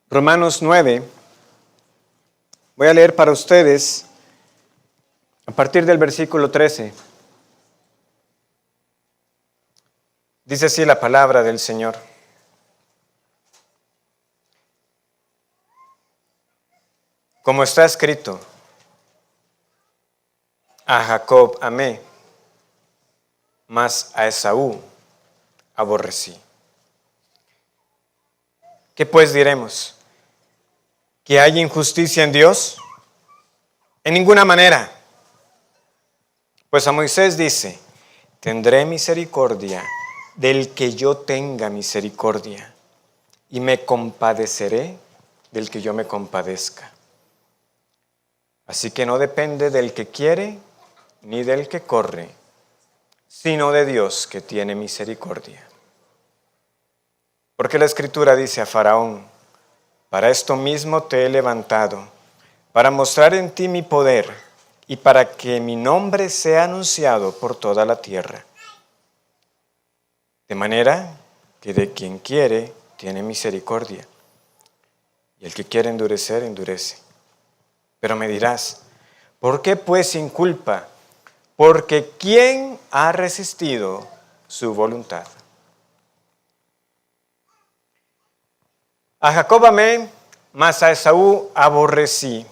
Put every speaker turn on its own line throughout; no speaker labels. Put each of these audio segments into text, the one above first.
Romanos 9. Voy a leer para ustedes a partir del versículo 13. Dice así la palabra del Señor. Como está escrito, a Jacob amé, mas a Esaú aborrecí. ¿Qué pues diremos? ¿Que hay injusticia en Dios? En ninguna manera. Pues a Moisés dice, tendré misericordia del que yo tenga misericordia, y me compadeceré del que yo me compadezca. Así que no depende del que quiere ni del que corre, sino de Dios que tiene misericordia. Porque la Escritura dice a Faraón, para esto mismo te he levantado, para mostrar en ti mi poder y para que mi nombre sea anunciado por toda la tierra. De manera que de quien quiere tiene misericordia, y el que quiere endurecer, endurece. Pero me dirás, ¿por qué pues sin culpa? Porque ¿quién ha resistido su voluntad? A Jacob amé, mas a Esaú aborrecí.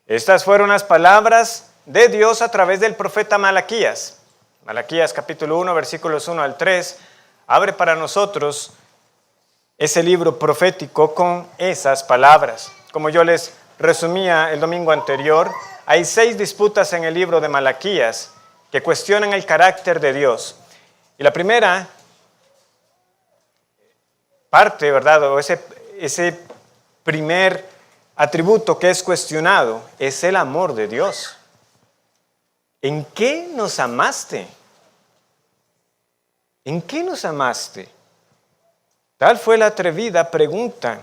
Estas fueron las palabras de Dios a través del profeta Malaquías. Malaquías capítulo 1, versículos 1 al 3, abre para nosotros ese libro profético con esas palabras. Como yo les resumía el domingo anterior, hay 6 disputas en el libro de Malaquías que cuestionan el carácter de Dios. Y la primera parte, ¿verdad? O ese primer atributo que es cuestionado es el amor de Dios. ¿En qué nos amaste? ¿En qué nos amaste? Tal fue la atrevida pregunta,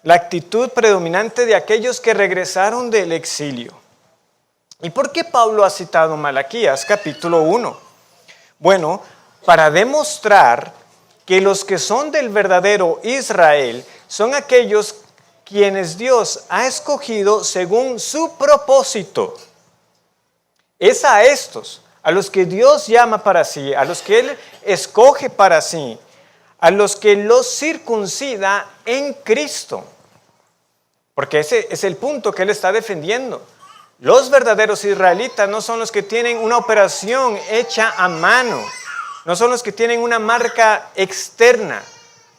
la actitud predominante de aquellos que regresaron del exilio. ¿Y por qué Pablo ha citado Malaquías capítulo 1? Bueno, para demostrar que los que son del verdadero Israel son aquellos quienes Dios ha escogido según su propósito. Es a estos, a los que Dios llama para sí, a los que Él escoge para sí, a los que los circuncida en Cristo. Porque ese es el punto que Él está defendiendo. Los verdaderos israelitas no son los que tienen una operación hecha a mano, no son los que tienen una marca externa,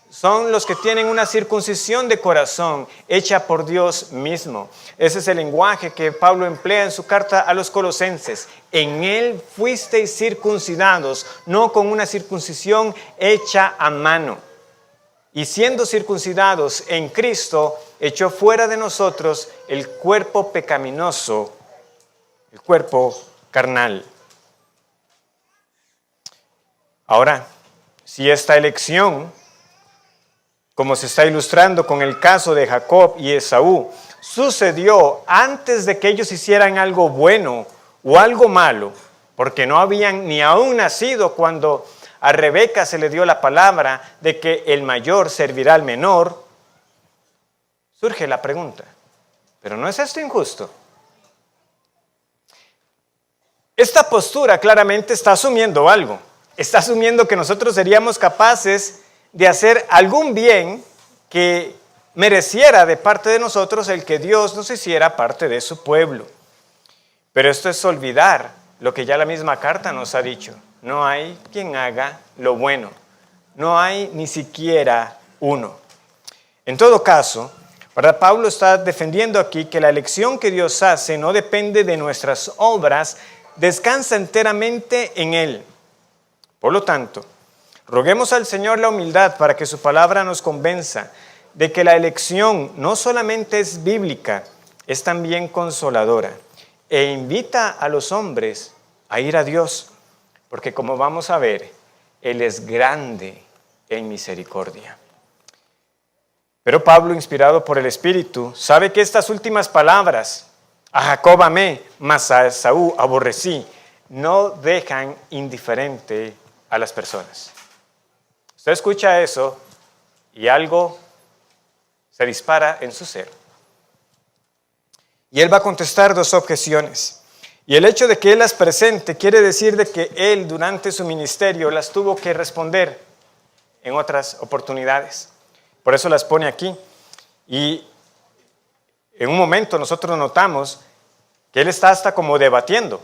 son los que tienen una circuncisión de corazón hecha por Dios mismo. Ese es el lenguaje que Pablo emplea en su carta a los Colosenses. En Él fuisteis circuncidados, no con una circuncisión hecha a mano. Y siendo circuncidados en Cristo, echó fuera de nosotros el cuerpo pecaminoso, el cuerpo carnal. Ahora, si esta elección, como se está ilustrando con el caso de Jacob y Esaú, sucedió antes de que ellos hicieran algo bueno o algo malo, porque no habían ni aún nacido cuando a Rebeca se le dio la palabra de que el mayor servirá al menor, surge la pregunta, ¿pero no es esto injusto? Esta postura claramente está asumiendo algo. Está asumiendo que nosotros seríamos capaces de hacer algún bien que mereciera de parte de nosotros el que Dios nos hiciera parte de su pueblo. Pero esto es olvidar lo que ya la misma carta nos ha dicho. No hay quien haga lo bueno. No hay ni siquiera uno. En todo caso, ¿verdad? Pablo está defendiendo aquí que la elección que Dios hace no depende de nuestras obras, descansa enteramente en Él. Por lo tanto, roguemos al Señor la humildad para que su palabra nos convenza de que la elección no solamente es bíblica, es también consoladora e invita a los hombres a ir a Dios, porque como vamos a ver, Él es grande en misericordia. Pero Pablo, inspirado por el Espíritu, sabe que estas últimas palabras, a Jacob amé, mas a Esaú aborrecí, no dejan indiferente a las personas. Usted escucha eso y algo se dispara en su ser. Y él va a contestar dos objeciones. Y el hecho de que él las presente quiere decir de que él durante su ministerio las tuvo que responder en otras oportunidades. Por eso las pone aquí. Y en un momento nosotros notamos que él está hasta como debatiendo.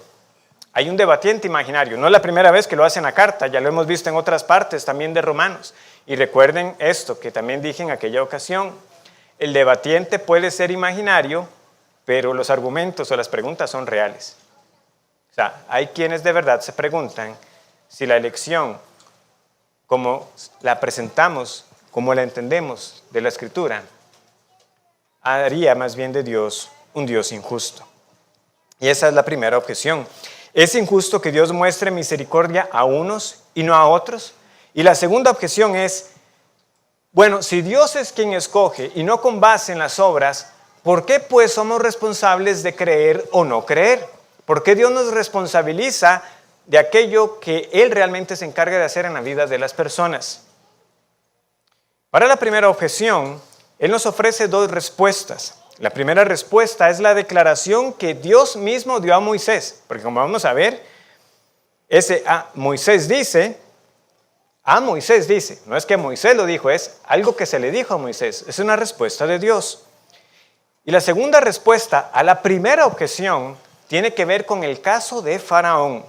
Hay un debatiente imaginario. No es la primera vez que lo hace en la carta, ya lo hemos visto en otras partes también de Romanos. Y recuerden esto que también dije en aquella ocasión. El debatiente puede ser imaginario, pero los argumentos o las preguntas son reales. O sea, hay quienes de verdad se preguntan si la elección, como la presentamos, como la entendemos de la Escritura, haría más bien de Dios un Dios injusto. Y esa es la primera objeción. ¿Es injusto que Dios muestre misericordia a unos y no a otros? Y la segunda objeción es, bueno, si Dios es quien escoge y no con base en las obras, ¿por qué pues somos responsables de creer o no creer? ¿Por qué Dios nos responsabiliza de aquello que Él realmente se encarga de hacer en la vida de las personas? Para la primera objeción, Él nos ofrece dos respuestas. La primera respuesta es la declaración que Dios mismo dio a Moisés, porque como vamos a ver, Moisés dice, no es que Moisés lo dijo, es algo que se le dijo a Moisés, es una respuesta de Dios. Y la segunda respuesta a la primera objeción tiene que ver con el caso de Faraón.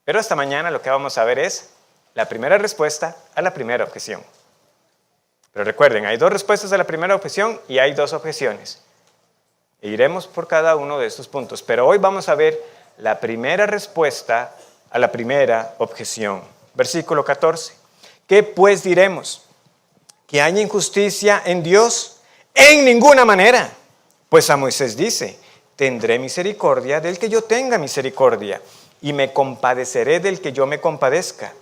Pero esta mañana lo que vamos a ver es la primera respuesta a la primera objeción. Pero recuerden, hay dos respuestas a la primera objeción y hay dos objeciones. E iremos por cada uno de estos puntos. Pero hoy vamos a ver la primera respuesta a la primera objeción. Versículo 14. ¿Qué pues diremos? ¿Que hay injusticia en Dios? En ninguna manera. Pues a Moisés dice, tendré misericordia del que yo tenga misericordia y me compadeceré del que yo me compadezca.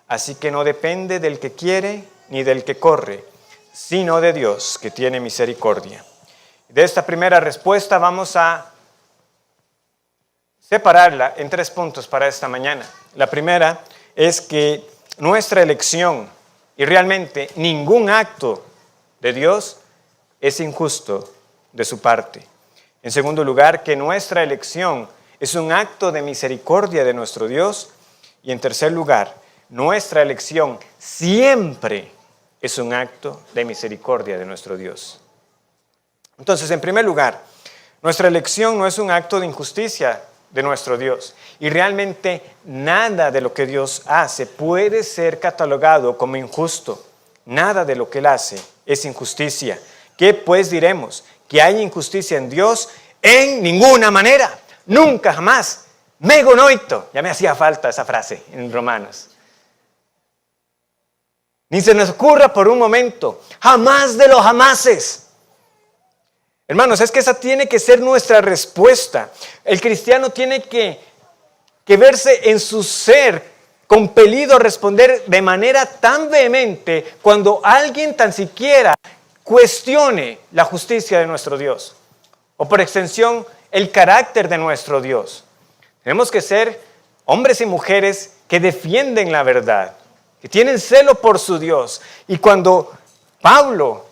Así que no depende del que quiere ni del que corre, sino de Dios que tiene misericordia. De esta primera respuesta vamos a separarla en 3 puntos para esta mañana. La primera es que nuestra elección y realmente ningún acto de Dios es injusto de su parte. En segundo lugar, que nuestra elección es un acto de misericordia de nuestro Dios. Y en tercer lugar, nuestra elección siempre es un acto de misericordia de nuestro Dios. Entonces, en primer lugar, nuestra elección no es un acto de injusticia de nuestro Dios. Y realmente nada de lo que Dios hace puede ser catalogado como injusto. Nada de lo que Él hace es injusticia. ¿Qué pues diremos? ¿Que hay injusticia en Dios? En ninguna manera. Nunca, jamás. Megonoito. Ya me hacía falta esa frase en Romanos. Ni se nos ocurra por un momento. Jamás de los jamases. Hermanos, es que esa tiene que ser nuestra respuesta. El cristiano tiene que verse en su ser compelido a responder de manera tan vehemente cuando alguien tan siquiera cuestione la justicia de nuestro Dios. O por extensión, el carácter de nuestro Dios. Tenemos que ser hombres y mujeres que defienden la verdad, que tienen celo por su Dios. Y cuando Pablo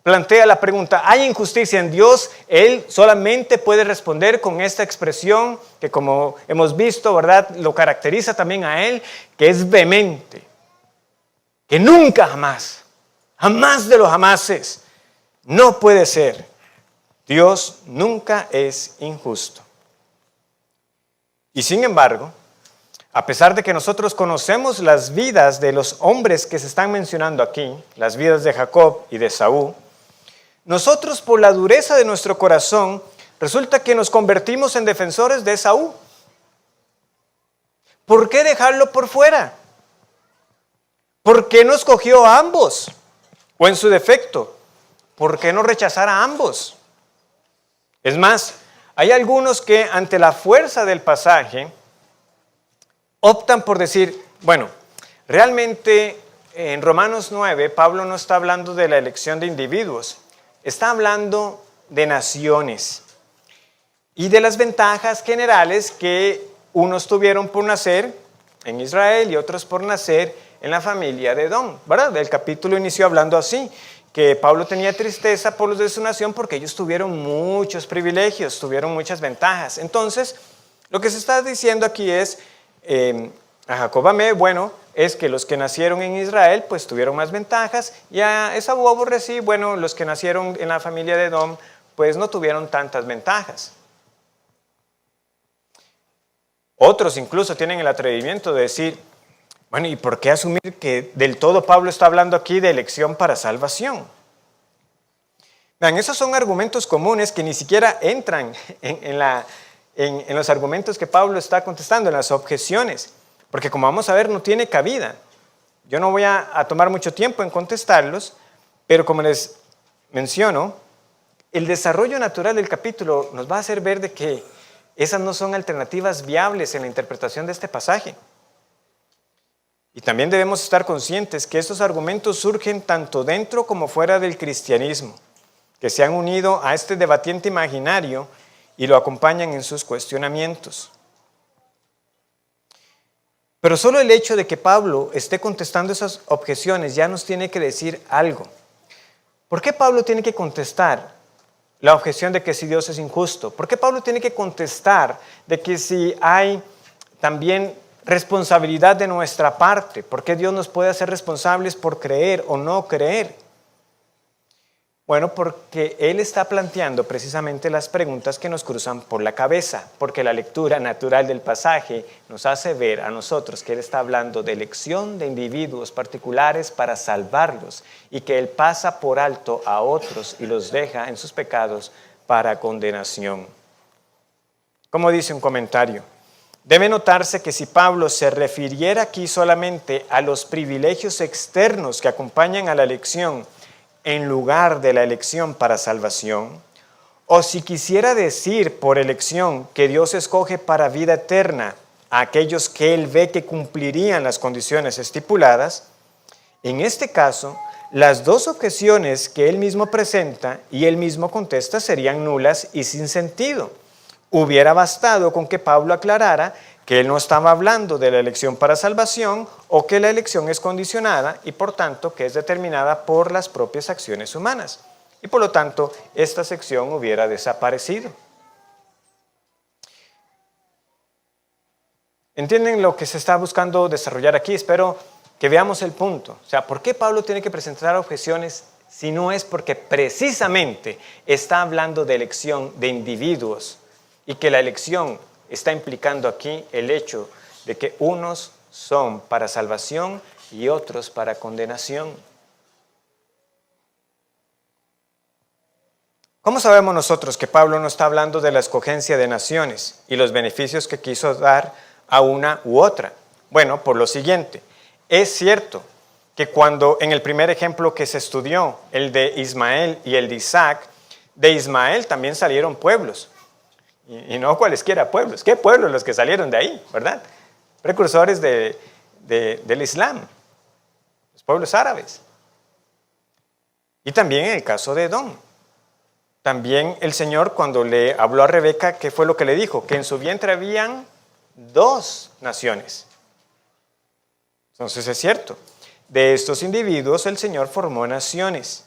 plantea la pregunta, ¿hay injusticia en Dios? Él solamente puede responder con esta expresión que, como hemos visto, ¿verdad?, lo caracteriza también a él, que es vehemente. Que nunca jamás, jamás de los jamases, no puede ser. Dios nunca es injusto. Y sin embargo, a pesar de que nosotros conocemos las vidas de los hombres que se están mencionando aquí, las vidas de Jacob y de Esaú, nosotros por la dureza de nuestro corazón, resulta que nos convertimos en defensores de Esaú. ¿Por qué dejarlo por fuera? ¿Por qué no escogió a ambos? O en su defecto, ¿por qué no rechazar a ambos? Es más, hay algunos que ante la fuerza del pasaje optan por decir, bueno, realmente en Romanos 9 Pablo no está hablando de la elección de individuos, está hablando de naciones y de las ventajas generales que unos tuvieron por nacer en Israel y otros por nacer en la familia de Edom, ¿verdad? El capítulo inició hablando así, que Pablo tenía tristeza por los de su nación porque ellos tuvieron muchos privilegios, tuvieron muchas ventajas. Entonces, lo que se está diciendo aquí es, a Jacob amé, bueno, es que los que nacieron en Israel pues tuvieron más ventajas, y a Esaú aborrecí, bueno, los que nacieron en la familia de Edom pues no tuvieron tantas ventajas. Otros incluso tienen el atrevimiento de decir, bueno, ¿y por qué asumir que del todo Pablo está hablando aquí de elección para salvación? Vean, esos son argumentos comunes que ni siquiera entran en los argumentos que Pablo está contestando, en las objeciones, porque como vamos a ver, no tiene cabida. Yo no voy a tomar mucho tiempo en contestarlos, pero como les menciono, el desarrollo natural del capítulo nos va a hacer ver de que esas no son alternativas viables en la interpretación de este pasaje. Y también debemos estar conscientes que estos argumentos surgen tanto dentro como fuera del cristianismo, que se han unido a este debatiente imaginario y lo acompañan en sus cuestionamientos. Pero solo el hecho de que Pablo esté contestando esas objeciones ya nos tiene que decir algo. ¿Por qué Pablo tiene que contestar la objeción de que si Dios es injusto? ¿Por qué Pablo tiene que contestar de que si hay también responsabilidad de nuestra parte? ¿Por qué Dios nos puede hacer responsables por creer o no creer? Bueno, porque Él está planteando precisamente las preguntas que nos cruzan por la cabeza, porque la lectura natural del pasaje nos hace ver a nosotros que Él está hablando de elección de individuos particulares para salvarlos, y que Él pasa por alto a otros y los deja en sus pecados para condenación. Como dice un comentario, debe notarse que si Pablo se refiriera aquí solamente a los privilegios externos que acompañan a la elección en lugar de la elección para salvación, o si quisiera decir por elección que Dios escoge para vida eterna a aquellos que Él ve que cumplirían las condiciones estipuladas, en este caso, las dos objeciones que Él mismo presenta y Él mismo contesta serían nulas y sin sentido. Hubiera bastado con que Pablo aclarara que él no estaba hablando de la elección para salvación, o que la elección es condicionada y por tanto que es determinada por las propias acciones humanas. Y por lo tanto, esta sección hubiera desaparecido. ¿Entienden lo que se está buscando desarrollar aquí? Espero que veamos el punto. O sea, ¿por qué Pablo tiene que presentar objeciones si no es porque precisamente está hablando de elección de individuos, y que la elección está implicando aquí el hecho de que unos son para salvación y otros para condenación? ¿Cómo sabemos nosotros que Pablo no está hablando de la escogencia de naciones y los beneficios que quiso dar a una u otra? Bueno, por lo siguiente, es cierto que cuando en el primer ejemplo que se estudió, el de Ismael y el de Isaac, de Ismael también salieron pueblos. Y no cualesquiera pueblos. ¿Qué pueblos los que salieron de ahí, verdad? Precursores del Islam, los pueblos árabes. Y también en el caso de Edom. También el Señor, cuando le habló a Rebeca, ¿qué fue lo que le dijo? Que en su vientre habían 2 naciones. Entonces es cierto, de estos individuos el Señor formó naciones.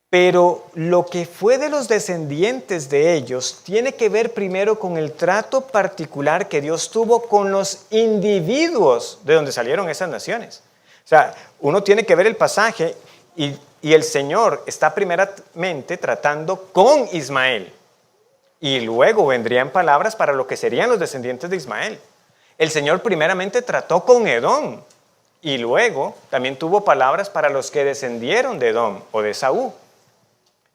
Pero lo que fue de los descendientes de ellos tiene que ver primero con el trato particular que Dios tuvo con los individuos de donde salieron esas naciones. O sea, uno tiene que ver el pasaje y el Señor está primeramente tratando con Ismael, y luego vendrían palabras para lo que serían los descendientes de Ismael. El Señor primeramente trató con Edom, y luego también tuvo palabras para los que descendieron de Edom o de Esaú.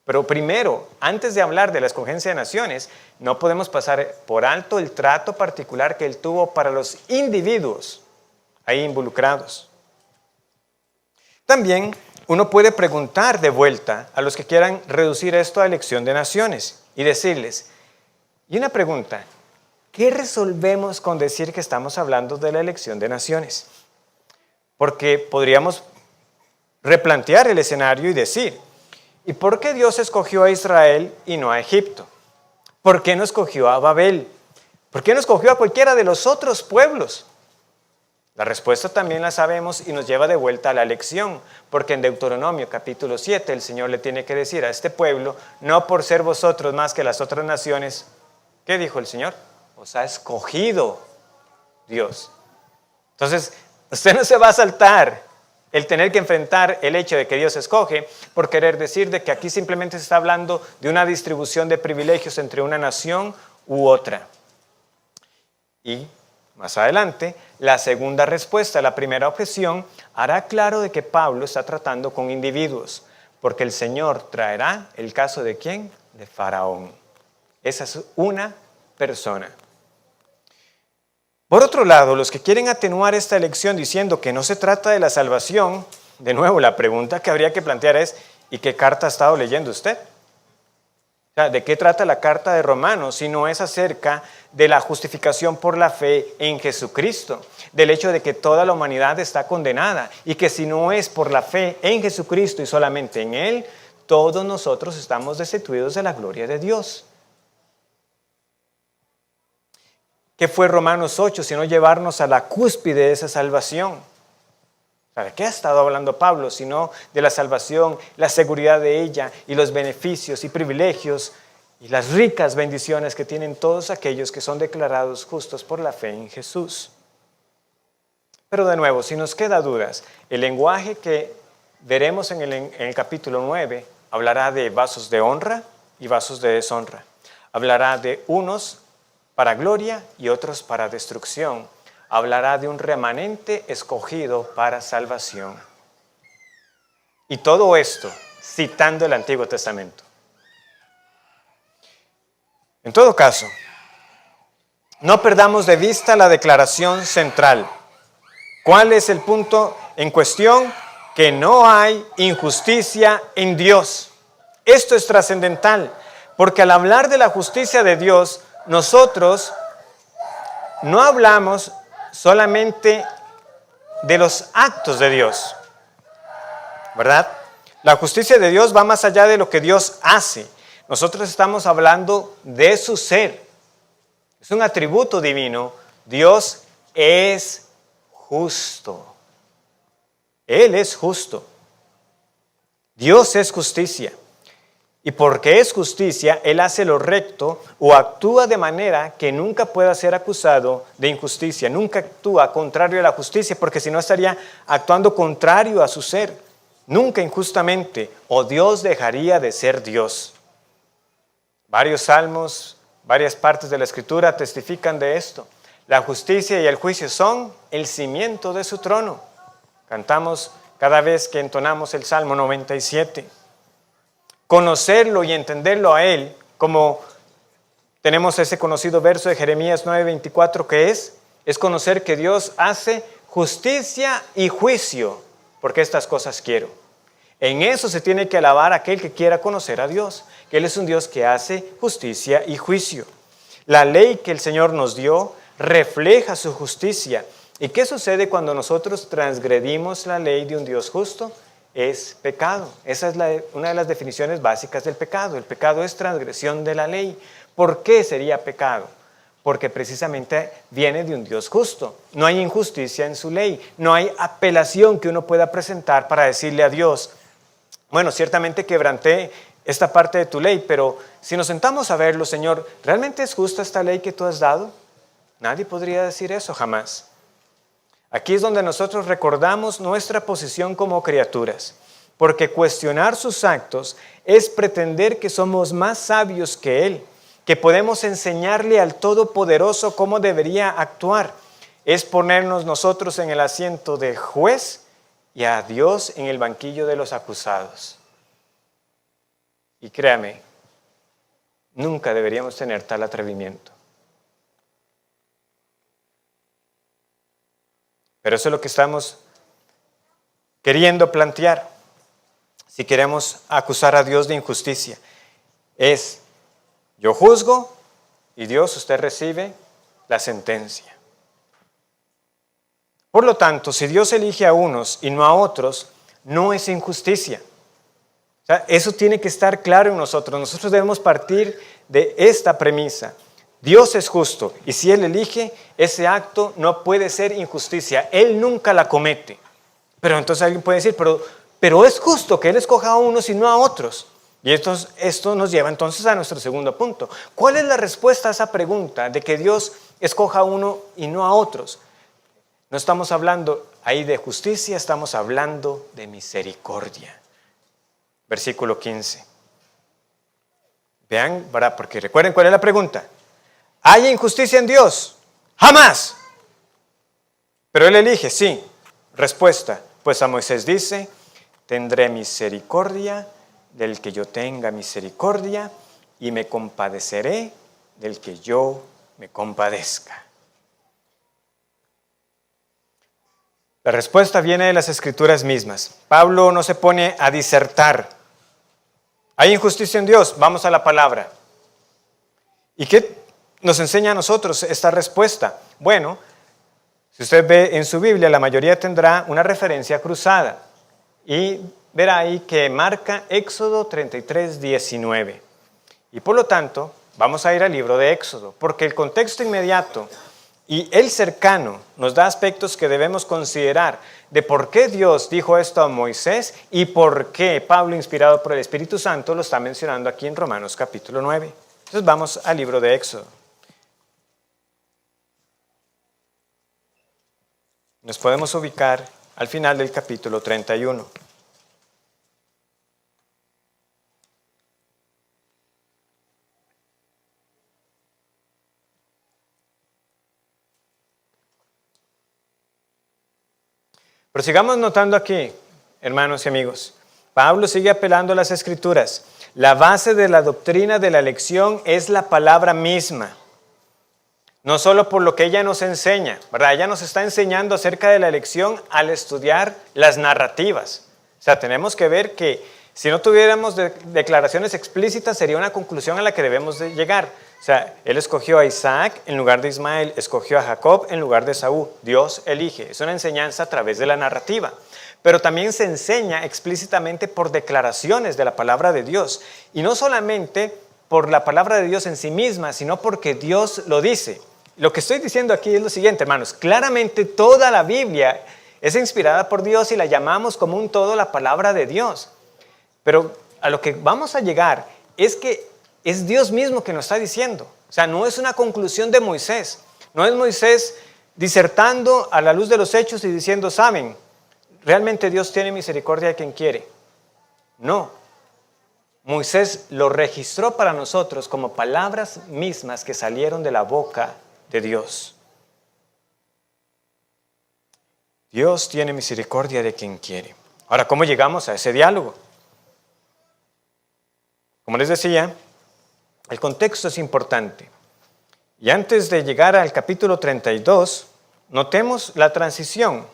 Pero primero, antes de hablar de la escogencia de naciones, no podemos pasar por alto el trato particular que Él tuvo para los individuos ahí involucrados. También uno puede preguntar de vuelta a los que quieran reducir esto a elección de naciones y decirles, y una pregunta, ¿qué resolvemos con decir que estamos hablando de la elección de naciones? Porque podríamos replantear el escenario y decir, ¿y por qué Dios escogió a Israel y no a Egipto? ¿Por qué no escogió a Babel? ¿Por qué no escogió a cualquiera de los otros pueblos? La respuesta también la sabemos y nos lleva de vuelta a la lección, porque en Deuteronomio capítulo 7 el Señor le tiene que decir a este pueblo, no por ser vosotros más que las otras naciones, ¿qué dijo el Señor? Os ha escogido Dios. Entonces, usted no se va a saltar el tener que enfrentar el hecho de que Dios escoge por querer decir de que aquí simplemente se está hablando de una distribución de privilegios entre una nación u otra. Y más adelante, la segunda respuesta a la primera objeción hará claro de que Pablo está tratando con individuos, porque el Señor traerá el caso de ¿quién? De Faraón. Esa es una persona. Por otro lado, los que quieren atenuar esta elección diciendo que no se trata de la salvación, de nuevo la pregunta que habría que plantear es, ¿y qué carta ha estado leyendo usted? O sea, ¿de qué trata la carta de Romanos si no es acerca de la justificación por la fe en Jesucristo? Del hecho de que toda la humanidad está condenada y que si no es por la fe en Jesucristo y solamente en Él, todos nosotros estamos destituidos de la gloria de Dios. ¿Qué fue Romanos 8 sino llevarnos a la cúspide de esa salvación? ¿De qué ha estado hablando Pablo? Sino de la salvación, la seguridad de ella y los beneficios y privilegios y las ricas bendiciones que tienen todos aquellos que son declarados justos por la fe en Jesús. Pero de nuevo, si nos queda dudas, el lenguaje que veremos en el capítulo 9 hablará de vasos de honra y vasos de deshonra. Hablará de unos para gloria y otros para destrucción. Hablará de un remanente escogido para salvación. Y todo esto citando el Antiguo Testamento. En todo caso, no perdamos de vista la declaración central. ¿Cuál es el punto en cuestión? Que no hay injusticia en Dios. Esto es trascendental, porque al hablar de la justicia de Dios, nosotros no hablamos solamente de los actos de Dios, ¿verdad? La justicia de Dios va más allá de lo que Dios hace. Nosotros estamos hablando de su ser. Es un atributo divino. Dios es justo. Él es justo. Dios es justicia. Y porque es justicia, Él hace lo recto o actúa de manera que nunca pueda ser acusado de injusticia. Nunca actúa contrario a la justicia, porque si no estaría actuando contrario a su ser. Nunca injustamente, o Dios dejaría de ser Dios. Varios salmos, varias partes de la Escritura testifican de esto. La justicia y el juicio son el cimiento de su trono. Cantamos cada vez que entonamos el Salmo 97. Conocerlo y entenderlo a Él, como tenemos ese conocido verso de Jeremías 9:24 que es conocer que Dios hace justicia y juicio, porque estas cosas quiero. En eso se tiene que alabar a aquel que quiera conocer a Dios, que Él es un Dios que hace justicia y juicio. La ley que el Señor nos dio refleja su justicia. ¿Y qué sucede cuando nosotros transgredimos la ley de un Dios justo? Es pecado. Esa es una de las definiciones básicas del pecado. El pecado es transgresión de la ley. ¿Por qué sería pecado? Porque precisamente viene de un Dios justo. No hay injusticia en su ley. No hay apelación que uno pueda presentar para decirle a Dios, bueno, ciertamente quebranté esta parte de tu ley, pero si nos sentamos a verlo, Señor, ¿realmente es justa esta ley que tú has dado? Nadie podría decir eso jamás. Aquí es donde nosotros recordamos nuestra posición como criaturas, porque cuestionar sus actos es pretender que somos más sabios que Él, que podemos enseñarle al Todopoderoso cómo debería actuar. Es ponernos nosotros en el asiento de juez y a Dios en el banquillo de los acusados. Y créame, nunca deberíamos tener tal atrevimiento. Pero eso es lo que estamos queriendo plantear. Si queremos acusar a Dios de injusticia, es yo juzgo y Dios, usted recibe la sentencia. Por lo tanto, si Dios elige a unos y no a otros, no es injusticia. O sea, eso tiene que estar claro en nosotros. Nosotros debemos partir de esta premisa. Dios es justo y si Él elige, ese acto no puede ser injusticia. Él nunca la comete. Pero entonces alguien puede decir, pero es justo que Él escoja a unos y no a otros. Y esto nos lleva entonces a nuestro segundo punto. ¿Cuál es la respuesta a esa pregunta de que Dios escoja a uno y no a otros? No estamos hablando ahí de justicia, estamos hablando de misericordia. Versículo 15. Vean, ¿verdad? Porque recuerden cuál es la pregunta. ¿Hay injusticia en Dios? ¡Jamás! Pero Él elige, sí. Respuesta, pues a Moisés dice, tendré misericordia del que yo tenga misericordia y me compadeceré del que yo me compadezca. La respuesta viene de las Escrituras mismas. Pablo no se pone a disertar. ¿Hay injusticia en Dios? Vamos a la palabra. ¿Y qué nos enseña a nosotros esta respuesta? Bueno, si usted ve en su Biblia, la mayoría tendrá una referencia cruzada y verá ahí que marca Éxodo 33, 19. Y por lo tanto, vamos a ir al libro de Éxodo, porque el contexto inmediato y el cercano nos da aspectos que debemos considerar de por qué Dios dijo esto a Moisés y por qué Pablo, inspirado por el Espíritu Santo, lo está mencionando aquí en Romanos capítulo 9. Entonces vamos al libro de Éxodo. Nos podemos ubicar al final del capítulo 31. Pero sigamos notando aquí, hermanos y amigos, Pablo sigue apelando a las Escrituras. La base de la doctrina de la elección es la palabra misma. No solo por lo que ella nos enseña, ¿verdad? Ella nos está enseñando acerca de la elección al estudiar las narrativas. O sea, tenemos que ver que si no tuviéramos declaraciones explícitas sería una conclusión a la que debemos de llegar. O sea, él escogió a Isaac en lugar de Ismael, escogió a Jacob en lugar de Esaú. Dios elige. Es una enseñanza a través de la narrativa. Pero también se enseña explícitamente por declaraciones de la palabra de Dios. Y no solamente por la palabra de Dios en sí misma, sino porque Dios lo dice. Lo que estoy diciendo aquí es lo siguiente, hermanos. Claramente toda la Biblia es inspirada por Dios y la llamamos como un todo la palabra de Dios. Pero a lo que vamos a llegar es que es Dios mismo que nos está diciendo. O sea, no es una conclusión de Moisés. No es Moisés disertando a la luz de los hechos y diciendo, ¿saben? Realmente Dios tiene misericordia de quien quiere. No. Moisés lo registró para nosotros como palabras mismas que salieron de la boca de Dios. Dios tiene misericordia de quien quiere. Ahora, ¿cómo llegamos a ese diálogo? Como les decía, el contexto es importante. Y antes de llegar al capítulo 32, notemos la transición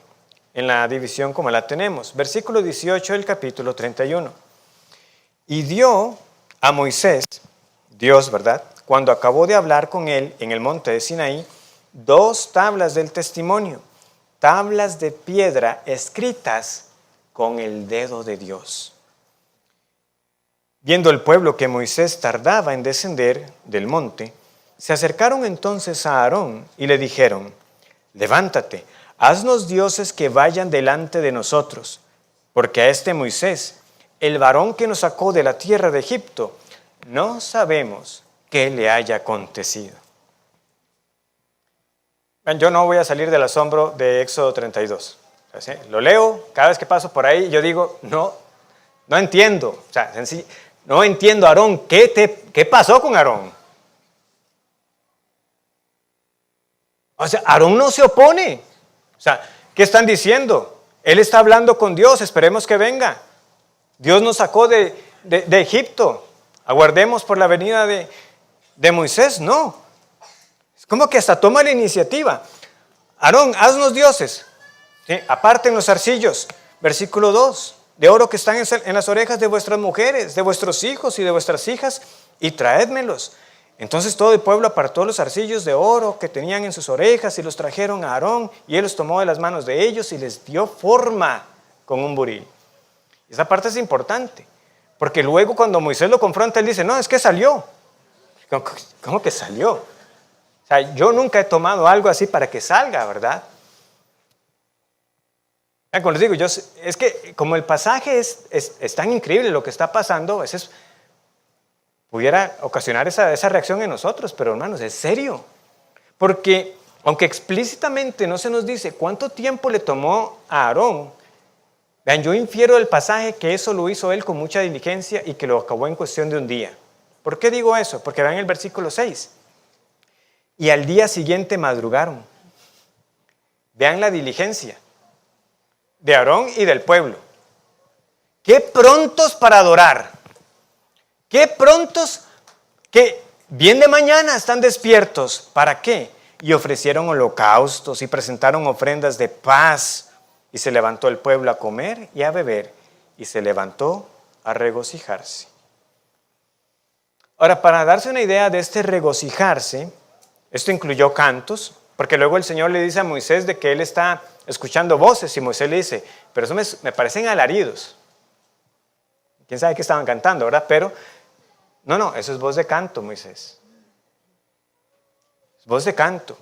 en la división como la tenemos. Versículo 18 del capítulo 31. Y dio a Moisés, Dios, ¿verdad?, cuando acabó de hablar con él en el monte de Sinaí, 2 tablas del testimonio, tablas de piedra escritas con el dedo de Dios. Viendo el pueblo que Moisés tardaba en descender del monte, se acercaron entonces a Aarón y le dijeron, levántate, haznos dioses que vayan delante de nosotros, porque a este Moisés, el varón que nos sacó de la tierra de Egipto, no sabemos qué le haya acontecido. Yo no voy a salir del asombro de Éxodo 32. O sea, ¿sí? Lo leo, cada vez que paso por ahí, yo digo, no entiendo. O sea, no entiendo, Aarón, ¿qué pasó con Aarón? O sea, Aarón no se opone. O sea, ¿qué están diciendo? Él está hablando con Dios, esperemos que venga. Dios nos sacó de Egipto. Aguardemos por la venida de Moisés. No. Es como que hasta toma la iniciativa. Aarón, haznos dioses. ¿Sí? Aparten los zarcillos. Versículo 2. De oro que están en las orejas de vuestras mujeres, de vuestros hijos y de vuestras hijas, y traédmelos. Entonces todo el pueblo apartó los zarcillos de oro que tenían en sus orejas y los trajeron a Aarón, y él los tomó de las manos de ellos y les dio forma con un buril. Esa parte es importante, porque luego cuando Moisés lo confronta, él dice, no, es que salió. ¿Cómo que salió? O sea, yo nunca he tomado algo así para que salga, ¿verdad? Como les digo, es que como el pasaje es tan increíble lo que está pasando, a veces pudiera ocasionar esa reacción en nosotros, pero hermanos, es serio. Porque aunque explícitamente no se nos dice cuánto tiempo le tomó a Aarón, vean, yo infiero del pasaje que eso lo hizo él con mucha diligencia y que lo acabó en cuestión de un día. ¿Por qué digo eso? Porque vean el versículo 6. Y al día siguiente madrugaron. Vean la diligencia de Aarón y del pueblo. Qué prontos para adorar. Qué prontos que bien de mañana están despiertos. ¿Para qué? Y ofrecieron holocaustos y presentaron ofrendas de paz. Y se levantó el pueblo a comer y a beber. Y se levantó a regocijarse. Ahora, para darse una idea de este regocijarse, esto incluyó cantos, porque luego el Señor le dice a Moisés de que él está escuchando voces y Moisés le dice, pero eso me parecen alaridos. ¿Quién sabe qué estaban cantando, verdad? Pero, no, eso es voz de canto, Moisés. Es voz de canto.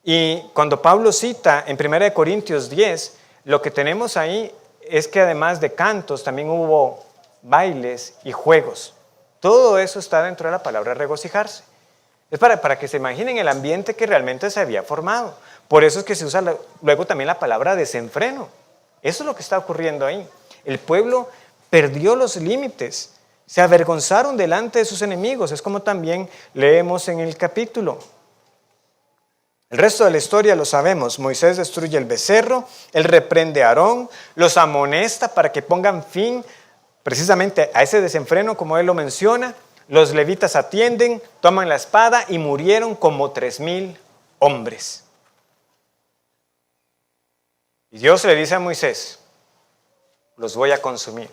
Y cuando Pablo cita en 1 Corintios 10, lo que tenemos ahí es que además de cantos también hubo bailes y juegos. Todo eso está dentro de la palabra regocijarse. Es para que se imaginen el ambiente que realmente se había formado. Por eso es que se usa luego también la palabra desenfreno. Eso es lo que está ocurriendo ahí. El pueblo perdió los límites. Se avergonzaron delante de sus enemigos. Es como también leemos en el capítulo. El resto de la historia lo sabemos. Moisés destruye el becerro, él reprende a Aarón, los amonesta para que pongan fin precisamente a ese desenfreno como él lo menciona. Los levitas atienden, toman la espada y murieron como 3,000 hombres. Y Dios le dice a Moisés, los voy a consumir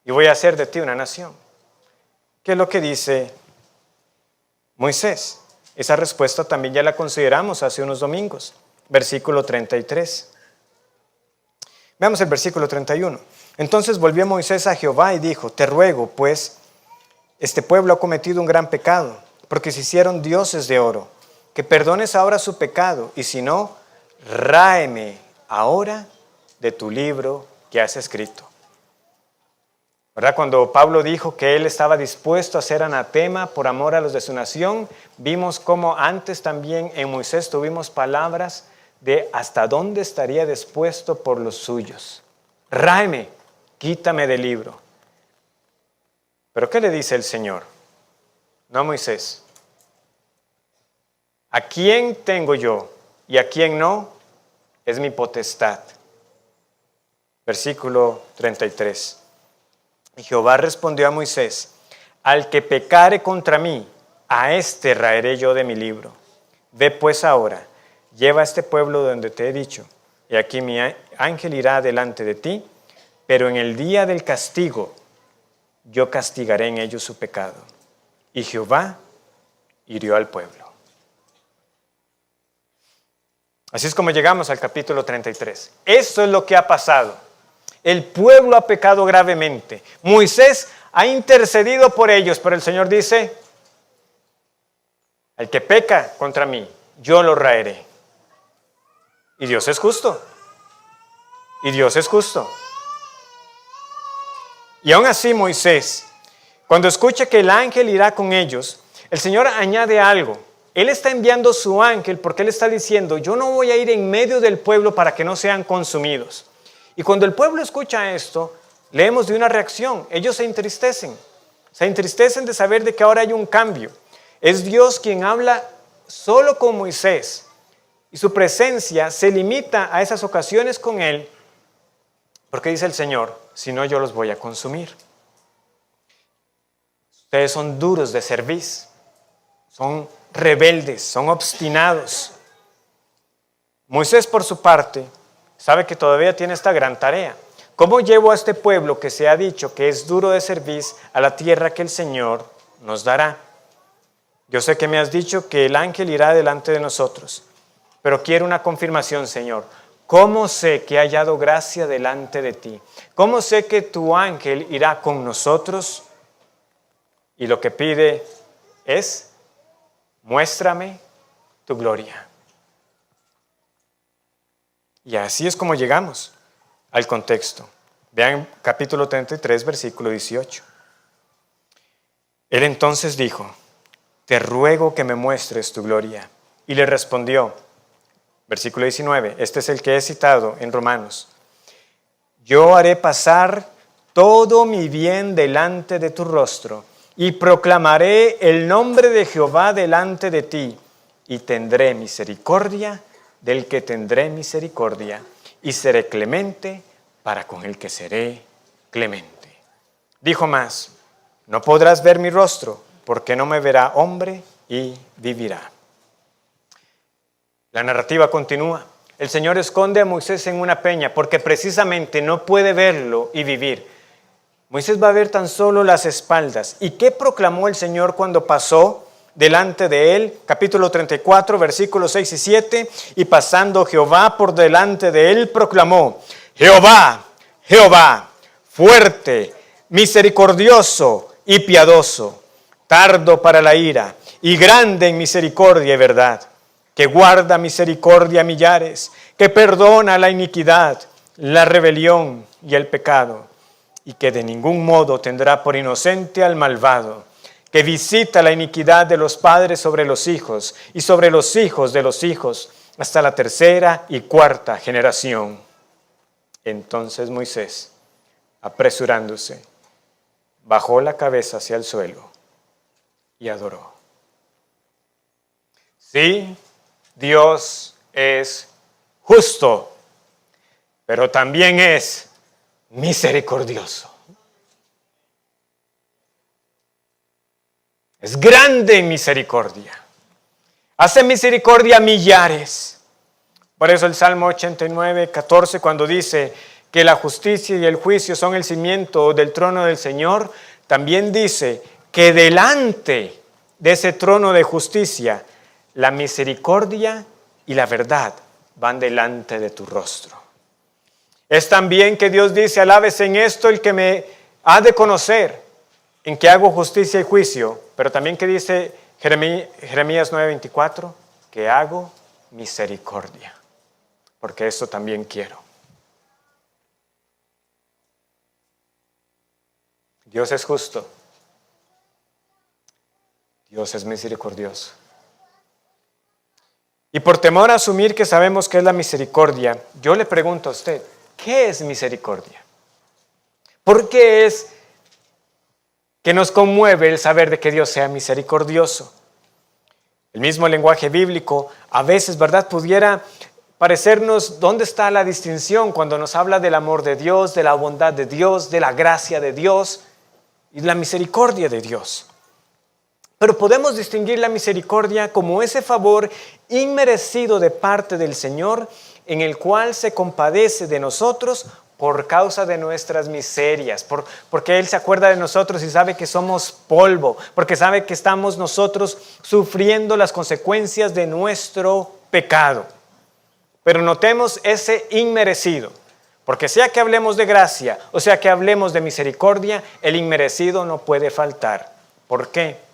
y voy a hacer de ti una nación. ¿Qué es lo que dice Moisés? Esa respuesta también ya la consideramos hace unos domingos. Versículo 33. Veamos el versículo 31. Entonces volvió Moisés a Jehová y dijo, te ruego, pues, este pueblo ha cometido un gran pecado, porque se hicieron dioses de oro, que perdones ahora su pecado, y si no, ráeme ahora de tu libro que has escrito. ¿Verdad? Cuando Pablo dijo que él estaba dispuesto a ser anatema por amor a los de su nación, vimos cómo antes también en Moisés tuvimos palabras de hasta dónde estaría dispuesto por los suyos. Ráeme, quítame del libro. ¿Pero qué le dice el Señor? No, Moisés. ¿A quién tengo yo y a quién no? Es mi potestad. Versículo 33. Y Jehová respondió a Moisés, al que pecare contra mí, a este raeré yo de mi libro. Ve pues ahora, lleva a este pueblo donde te he dicho, y aquí mi ángel irá delante de ti, pero en el día del castigo, yo castigaré en ellos su pecado. Y Jehová hirió al pueblo. Así es como llegamos al capítulo 33. Esto es lo que ha pasado. El pueblo ha pecado gravemente. Moisés ha intercedido por ellos, pero el Señor dice, al que peca contra mí, yo lo raeré. Y Dios es justo. Y Dios es justo. Y aún así Moisés, cuando escucha que el ángel irá con ellos, el Señor añade algo. Él está enviando su ángel porque Él está diciendo, yo no voy a ir en medio del pueblo para que no sean consumidos. Y cuando el pueblo escucha esto, leemos de una reacción. Ellos se entristecen de saber de que ahora hay un cambio. Es Dios quien habla solo con Moisés. Y su presencia se limita a esas ocasiones con Él. Porque dice el Señor, si no yo los voy a consumir. Ustedes son duros de cerviz, son rebeldes, son obstinados. Moisés por su parte sabe que todavía tiene esta gran tarea. ¿Cómo llevo a este pueblo que se ha dicho que es duro de cerviz a la tierra que el Señor nos dará? Yo sé que me has dicho que el ángel irá delante de nosotros, pero quiero una confirmación, Señor. ¿Cómo sé que he hallado gracia delante de ti? ¿Cómo sé que tu ángel irá con nosotros? Y lo que pide es, muéstrame tu gloria. Y así es como llegamos al contexto. Vean capítulo 33, versículo 18. Él entonces dijo: te ruego que me muestres tu gloria. Y le respondió, versículo 19, este es el que he citado en Romanos: yo haré pasar todo mi bien delante de tu rostro, y proclamaré el nombre de Jehová delante de ti, y tendré misericordia del que tendré misericordia, y seré clemente para con el que seré clemente. Dijo más: no podrás ver mi rostro, porque no me verá hombre y vivirá. La narrativa continúa. El Señor esconde a Moisés en una peña porque precisamente no puede verlo y vivir. Moisés va a ver tan solo las espaldas. ¿Y qué proclamó el Señor cuando pasó delante de él? Capítulo 34, versículos 6 y 7. Y pasando Jehová por delante de él, proclamó: Jehová, Jehová, fuerte, misericordioso y piadoso, tardo para la ira y grande en misericordia y verdad, que guarda misericordia a millares, que perdona la iniquidad, la rebelión y el pecado, y que de ningún modo tendrá por inocente al malvado, que visita la iniquidad de los padres sobre los hijos y sobre los hijos de los hijos, hasta la tercera y cuarta generación. Entonces Moisés, apresurándose, bajó la cabeza hacia el suelo y adoró. Sí, Dios es justo, pero también es misericordioso. Es grande en misericordia. Hace misericordia a millares. Por eso el Salmo 89, 14, cuando dice que la justicia y el juicio son el cimiento del trono del Señor, también dice que delante de ese trono de justicia, la misericordia y la verdad van delante de tu rostro. Es también que Dios dice: alábese en esto el que me ha de conocer, en que hago justicia y juicio. Pero también que dice Jeremías 9:24, que hago misericordia, porque eso también quiero. Dios es justo. Dios es misericordioso. Y por temor a asumir que sabemos qué es la misericordia, yo le pregunto a usted: ¿qué es misericordia? ¿Por qué es que nos conmueve el saber de que Dios sea misericordioso? El mismo lenguaje bíblico a veces, ¿verdad?, pudiera parecernos dónde está la distinción cuando nos habla del amor de Dios, de la bondad de Dios, de la gracia de Dios y la misericordia de Dios. Pero podemos distinguir la misericordia como ese favor inmerecido de parte del Señor, en el cual se compadece de nosotros por causa de nuestras miserias, porque Él se acuerda de nosotros y sabe que somos polvo, porque sabe que estamos nosotros sufriendo las consecuencias de nuestro pecado. Pero notemos ese inmerecido, porque sea que hablemos de gracia o sea que hablemos de misericordia, el inmerecido no puede faltar. ¿Por qué?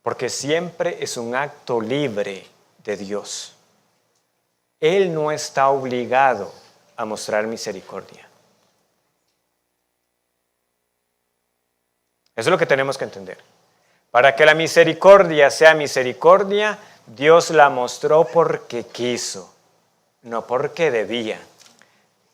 Porque siempre es un acto libre de Dios. Él no está obligado a mostrar misericordia. Eso es lo que tenemos que entender. Para que la misericordia sea misericordia, Dios la mostró porque quiso, no porque debía.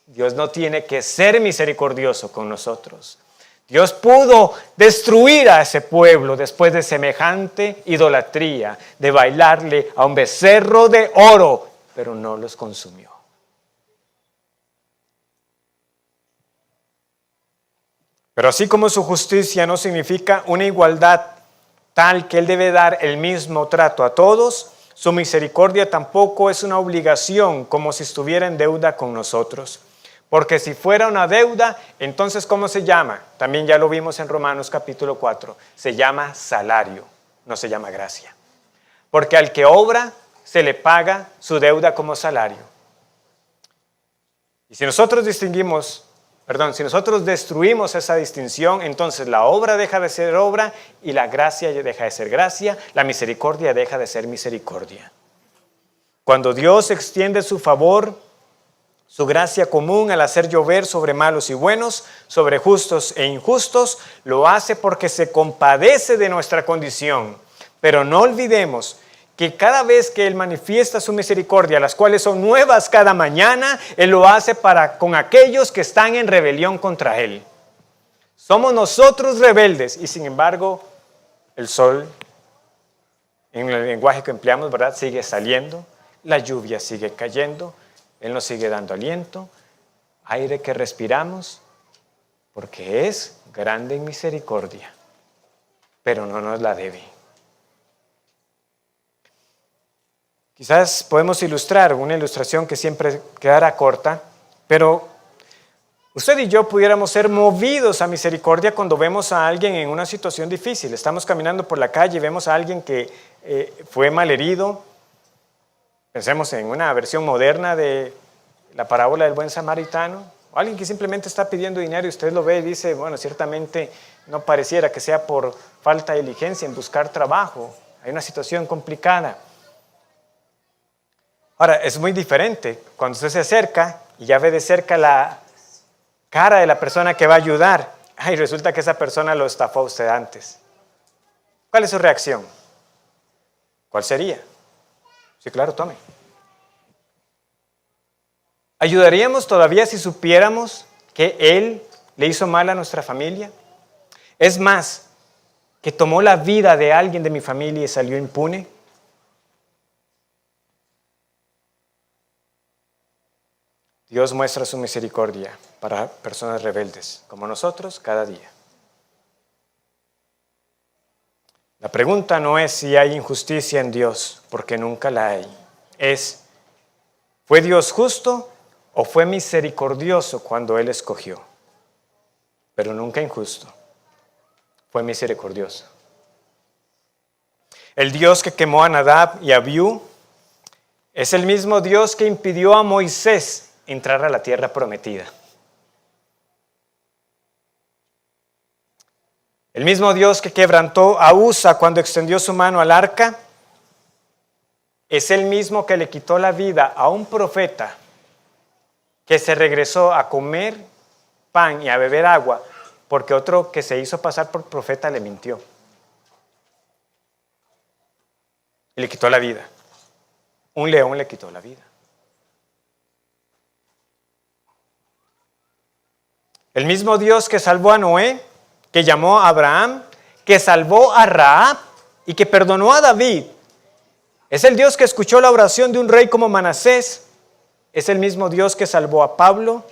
Dios no tiene que ser misericordioso con nosotros. Dios pudo destruir a ese pueblo después de semejante idolatría, de bailarle a un becerro de oro, pero no los consumió. Pero así como su justicia no significa una igualdad tal que Él debe dar el mismo trato a todos, su misericordia tampoco es una obligación como si estuviera en deuda con nosotros. Porque si fuera una deuda, entonces ¿cómo se llama? También ya lo vimos en Romanos capítulo 4. Se llama salario, no se llama gracia. Porque al que obra se le paga su deuda como salario. Y si nosotros destruimos esa distinción, entonces la obra deja de ser obra y la gracia deja de ser gracia, la misericordia deja de ser misericordia. Cuando Dios extiende su favor, su gracia común al hacer llover sobre malos y buenos, sobre justos e injustos, lo hace porque se compadece de nuestra condición. Pero no olvidemos que cada vez que Él manifiesta su misericordia, las cuales son nuevas cada mañana, Él lo hace con aquellos que están en rebelión contra Él. Somos nosotros rebeldes y sin embargo el sol, en el lenguaje que empleamos, ¿verdad?, sigue saliendo, la lluvia sigue cayendo, Él nos sigue dando aliento, aire que respiramos, porque es grande en misericordia, pero no nos la debe. Quizás podemos ilustrar una ilustración que siempre quedará corta, pero usted y yo pudiéramos ser movidos a misericordia cuando vemos a alguien en una situación difícil. Estamos caminando por la calle y vemos a alguien que fue malherido. Pensemos en una versión moderna de la parábola del buen samaritano. O alguien que simplemente está pidiendo dinero y usted lo ve y dice, bueno, ciertamente no pareciera que sea por falta de diligencia en buscar trabajo. Hay una situación complicada. Ahora, es muy diferente cuando usted se acerca y ya ve de cerca la cara de la persona que va a ayudar. Y resulta que esa persona lo estafó a usted antes. ¿Cuál es su reacción? ¿Cuál sería? Sí, claro, tome. ¿Ayudaríamos todavía si supiéramos que Él le hizo mal a nuestra familia? Es más, que tomó la vida de alguien de mi familia y salió impune. Dios muestra su misericordia para personas rebeldes, como nosotros, cada día. La pregunta no es si hay injusticia en Dios, porque nunca la hay. Es, ¿fue Dios justo o fue misericordioso cuando Él escogió? Pero nunca injusto. Fue misericordioso. El Dios que quemó a Nadab y a Abiú es el mismo Dios que impidió a Moisés entrar a la tierra prometida. El mismo Dios que quebrantó a Usa cuando extendió su mano al arca es el mismo que le quitó la vida a un profeta que se regresó a comer pan y a beber agua porque otro que se hizo pasar por profeta le mintió y le quitó la vida. Un león le quitó la vida. El mismo Dios que salvó a Noé, que llamó a Abraham, que salvó a Rahab y que perdonó a David, es el Dios que escuchó la oración de un rey como Manasés, es el mismo Dios que salvó a Pablo,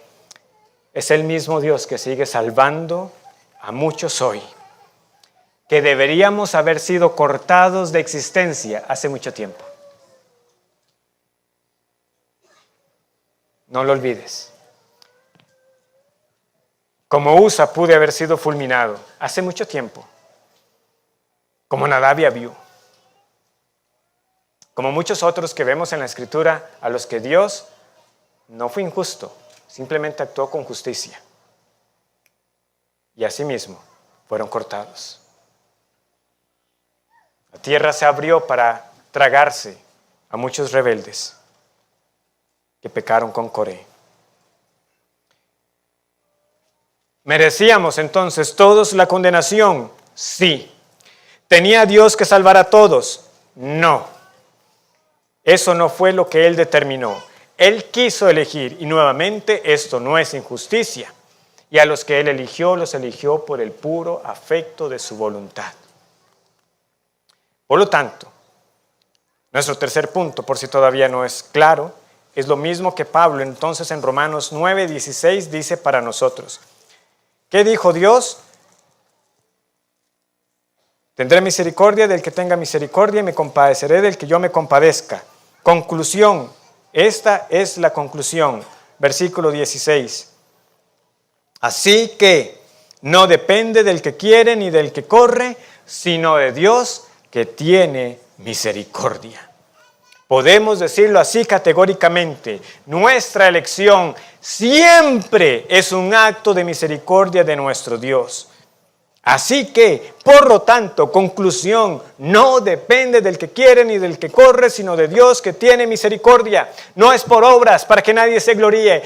es el mismo Dios que sigue salvando a muchos hoy, que deberíamos haber sido cortados de existencia hace mucho tiempo. No lo olvides. Como Usa pude haber sido fulminado hace mucho tiempo, como Nadab y Abiú, como muchos otros que vemos en la Escritura a los que Dios no fue injusto, simplemente actuó con justicia. Y asimismo fueron cortados. La tierra se abrió para tragarse a muchos rebeldes que pecaron con Coré. ¿Merecíamos entonces todos la condenación? Sí. ¿Tenía Dios que salvar a todos? No. Eso no fue lo que Él determinó. Él quiso elegir y nuevamente esto no es injusticia. Y a los que Él eligió, los eligió por el puro afecto de su voluntad. Por lo tanto, nuestro tercer punto, por si todavía no es claro, es lo mismo que Pablo entonces en Romanos 9:16 dice para nosotros. ¿Qué dijo Dios? Tendré misericordia del que tenga misericordia y me compadeceré del que yo me compadezca. Conclusión. Esta es la conclusión. Versículo 16. Así que no depende del que quiere ni del que corre, sino de Dios que tiene misericordia. Podemos decirlo así categóricamente, nuestra elección siempre es un acto de misericordia de nuestro Dios. Así que, por lo tanto, conclusión, no depende del que quiere ni del que corre, sino de Dios que tiene misericordia. No es por obras para que nadie se gloríe.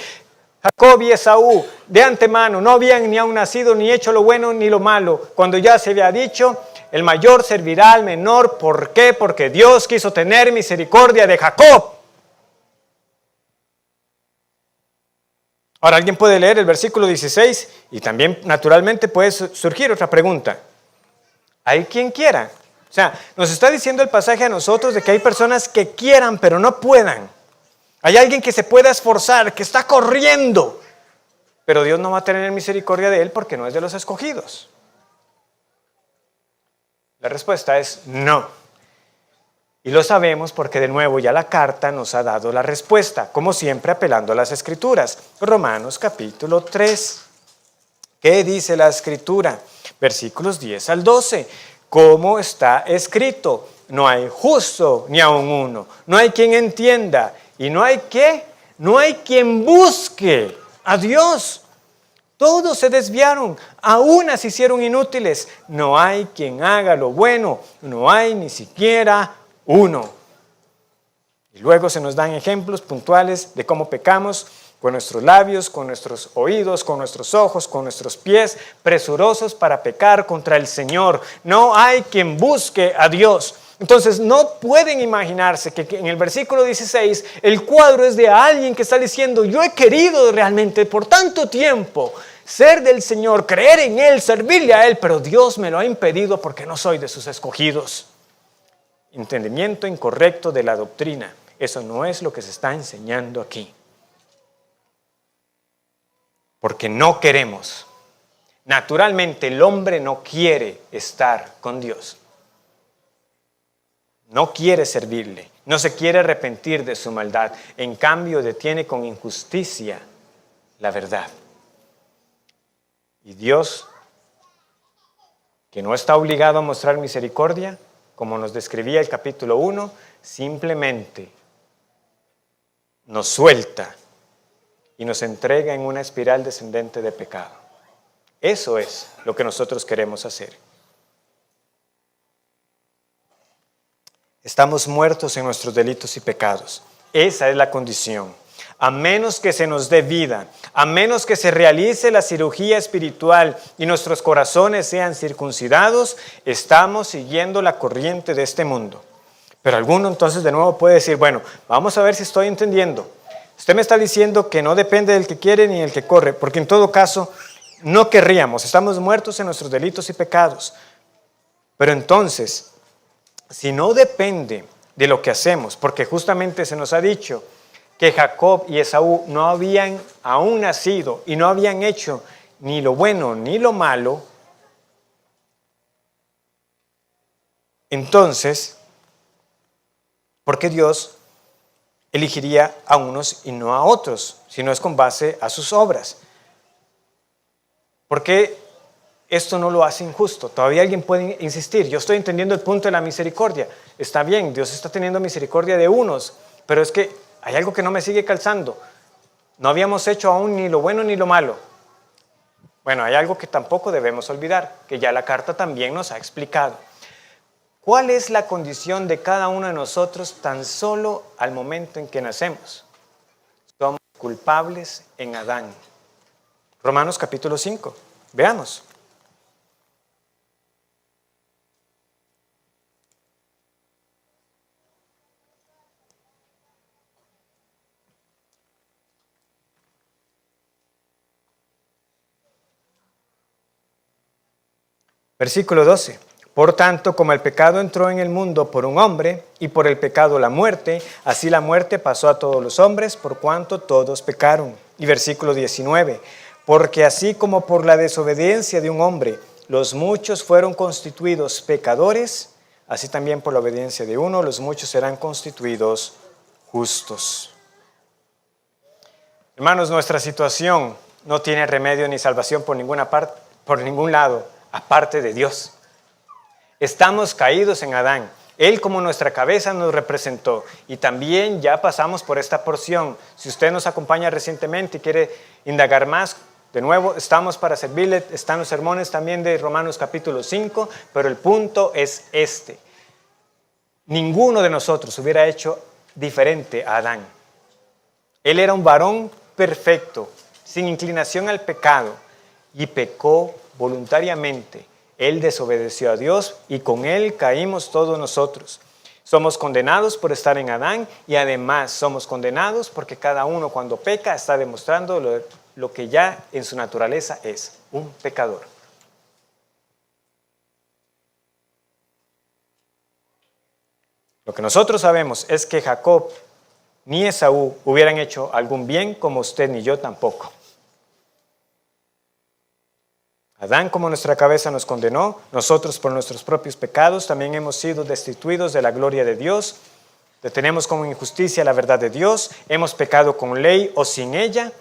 Jacob y Esaú, de antemano, no habían ni aún nacido ni hecho lo bueno ni lo malo, cuando ya se había dicho, el mayor servirá al menor. ¿Por qué? Porque Dios quiso tener misericordia de Jacob. Ahora alguien puede leer el versículo 16 y también naturalmente puede surgir otra pregunta. ¿Hay quien quiera? O sea, nos está diciendo el pasaje a nosotros de que hay personas que quieran pero no puedan. Hay alguien que se pueda esforzar, que está corriendo, pero Dios no va a tener misericordia de él porque no es de los escogidos. La respuesta es no. Y lo sabemos porque de nuevo ya la carta nos ha dado la respuesta, como siempre apelando a las Escrituras. Romanos capítulo 3. ¿Qué dice la Escritura? Versículos 10 al 12. ¿Cómo está escrito? No hay justo ni aun uno. No hay quien entienda. ¿Y no hay qué? No hay quien busque a Dios. Todos se desviaron, aún se hicieron inútiles. No hay quien haga lo bueno. No hay ni siquiera uno. Y luego se nos dan ejemplos puntuales de cómo pecamos con nuestros labios, con nuestros oídos, con nuestros ojos, con nuestros pies, presurosos para pecar contra el Señor. No hay quien busque a Dios. Entonces no pueden imaginarse que en el versículo 16 el cuadro es de alguien que está diciendo: yo he querido realmente por tanto tiempo ser del Señor, creer en Él, servirle a Él, pero Dios me lo ha impedido porque no soy de sus escogidos. Entendimiento incorrecto de la doctrina. Eso no es lo que se está enseñando aquí. Porque no queremos. Naturalmente el hombre no quiere estar con Dios. No quiere servirle. No se quiere arrepentir de su maldad. En cambio detiene con injusticia la verdad. Y Dios, que no está obligado a mostrar misericordia, como nos describía el capítulo 1, simplemente nos suelta y nos entrega en una espiral descendente de pecado. Eso es lo que nosotros queremos hacer. Estamos muertos en nuestros delitos y pecados. Esa es la condición. A menos que se nos dé vida, a menos que se realice la cirugía espiritual y nuestros corazones sean circuncidados, estamos siguiendo la corriente de este mundo. Pero alguno entonces de nuevo puede decir: bueno, vamos a ver si estoy entendiendo. Usted me está diciendo que no depende del que quiere ni del que corre, porque en todo caso no querríamos, estamos muertos en nuestros delitos y pecados. Pero entonces, si no depende de lo que hacemos, porque justamente se nos ha dicho que Jacob y Esaú no habían aún nacido y no habían hecho ni lo bueno ni lo malo, entonces, ¿por qué Dios elegiría a unos y no a otros, si no es con base a sus obras? ¿Por qué esto no lo hace injusto? Todavía alguien puede insistir: yo estoy entendiendo el punto de la misericordia. Está bien, Dios está teniendo misericordia de unos, pero es que hay algo que no me sigue calzando. No habíamos hecho aún ni lo bueno ni lo malo. Bueno, hay algo que tampoco debemos olvidar, que ya la carta también nos ha explicado. ¿Cuál es la condición de cada uno de nosotros tan solo al momento en que nacemos? Somos culpables en Adán. Romanos capítulo 5. Veamos. Versículo 12. Por tanto, como el pecado entró en el mundo por un hombre, y por el pecado la muerte, así la muerte pasó a todos los hombres, por cuanto todos pecaron. Y versículo 19. Porque así como por la desobediencia de un hombre, los muchos fueron constituidos pecadores, así también por la obediencia de uno, los muchos serán constituidos justos. Hermanos, nuestra situación no tiene remedio ni salvación por ninguna parte, por ningún lado, aparte de Dios. Estamos caídos en Adán. Él como nuestra cabeza nos representó y también ya pasamos por esta porción. Si usted nos acompaña recientemente y quiere indagar más, De nuevo, estamos para servirle, están los sermones también de Romanos capítulo 5, pero el punto es este. Ninguno de nosotros hubiera hecho diferente a Adán. Él era un varón perfecto, sin inclinación al pecado, y pecó voluntariamente. Él desobedeció a Dios y con él caímos todos nosotros. Somos condenados por estar en Adán y además somos condenados porque cada uno cuando peca está demostrando lo que ya en su naturaleza es, un pecador. Lo que nosotros sabemos es que Jacob ni Esaú hubieran hecho algún bien como usted ni yo tampoco. Adán como nuestra cabeza nos condenó, nosotros por nuestros propios pecados también hemos sido destituidos de la gloria de Dios, detenemos como injusticia la verdad de Dios, hemos pecado con ley o sin ella.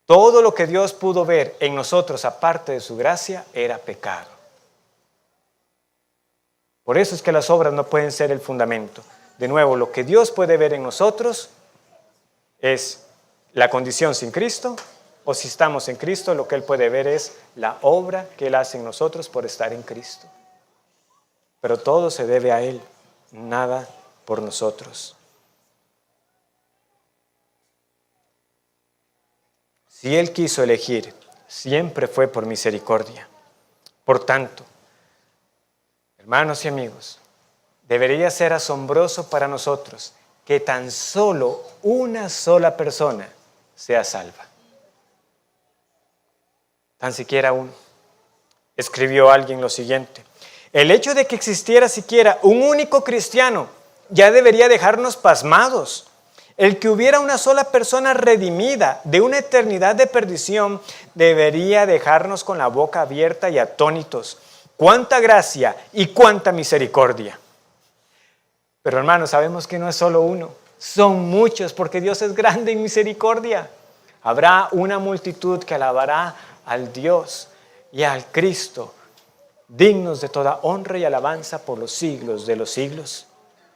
Todo lo que Dios pudo ver en nosotros aparte de su gracia era pecado. Por eso es que las obras no pueden ser el fundamento. De nuevo, lo que Dios puede ver en nosotros es la condición sin Cristo, o si estamos en Cristo, lo que Él puede ver es la obra que Él hace en nosotros por estar en Cristo. Pero todo se debe a Él, nada por nosotros. Si Él quiso elegir, siempre fue por misericordia. Por tanto, hermanos y amigos, debería ser asombroso para nosotros que tan solo una sola persona sea salva. Tan siquiera uno. Escribió alguien lo siguiente: el hecho de que existiera siquiera un único cristiano ya debería dejarnos pasmados. El que hubiera una sola persona redimida de una eternidad de perdición debería dejarnos con la boca abierta y atónitos. ¡Cuánta gracia y cuánta misericordia! Pero hermanos, sabemos que no es solo uno, son muchos, porque Dios es grande en misericordia. Habrá una multitud que alabará al Dios y al Cristo, dignos de toda honra y alabanza por los siglos de los siglos.